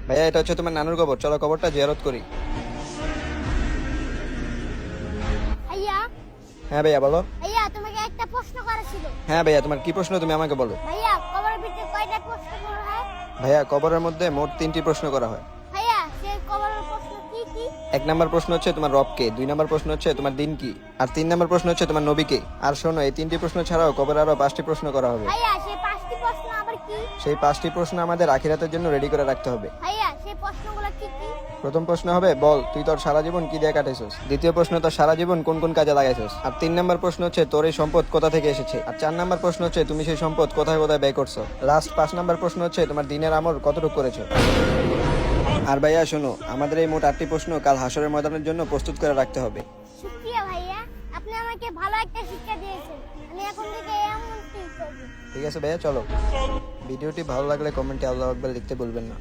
ভাইয়া এটা হচ্ছে তোমার নানুর কবর, চলো কবরটা জিয়ারত করি। ভাইয়া হ্যাঁ ভাইয়া বলো। ভাইয়া তোমাকে একটা প্রশ্ন করা ছিল। হ্যাঁ ভাইয়া, তোমার কি প্রশ্ন তুমি আমাকে বলো। ভাইয়া কবরের ভিতরে কয়টা প্রশ্ন করা হয়? ভাইয়া কবরের মধ্যে মোট 3টি প্রশ্ন করা হয়। ভাইয়া সেই কবরের প্রশ্ন কি কি? 1 নাম্বার প্রশ্ন হচ্ছে তোমার রব কে, 2 নাম্বার প্রশ্ন হচ্ছে তোমার দিন কি, আর 3 নাম্বার প্রশ্ন হচ্ছে তোমার নবী কে। আর শোনো, এই 3টি প্রশ্ন ছাড়াও কবরে আরো 5টি প্রশ্ন করা হবে। ভাইয়া সেই 5টি প্রশ্ন আবার কি? সেই 5টি প্রশ্ন আমাদের আখিরাতের জন্য রেডি করে রাখতে হবে। ভাইয়া সেই প্রশ্নগুলো কি কি? প্রথম প্রশ্ন হবে, বল তুই তোর সারা জীবন কি দিয়ে কাটাইছস। দ্বিতীয় প্রশ্ন, তোর সারা জীবন কোন কোন কাজে লাগাইছস। আর 3 নাম্বার প্রশ্ন হচ্ছে তোর এই সম্পদ কোথা থেকে এসেছে। আর 4 নাম্বার প্রশ্ন হচ্ছে তুমি সেই সম্পদ কোথায় কোথায় ব্যয় করছো। লাস্ট 5 নাম্বার প্রশ্ন হচ্ছে তোমার দিনের আমল কতটুকু করেছো। আর ভাইয়া শোনো, আমাদের এই মোট 8টি প্রশ্ন কাল হাসরের ময়দানের জন্য প্রস্তুত করে রাখতে হবে। শুকরিয়া ভাইয়া, আপনি আমাকে ভালো একটা শিক্ষা দিয়েছেন। আমি এখন থেকে এমনই করব। ঠিক আছে ভাইয়া, চলো। ভিডিওটি ভালো লাগলে কমেন্টে আল্লাহু আকবার লিখতে ভুলবেন না।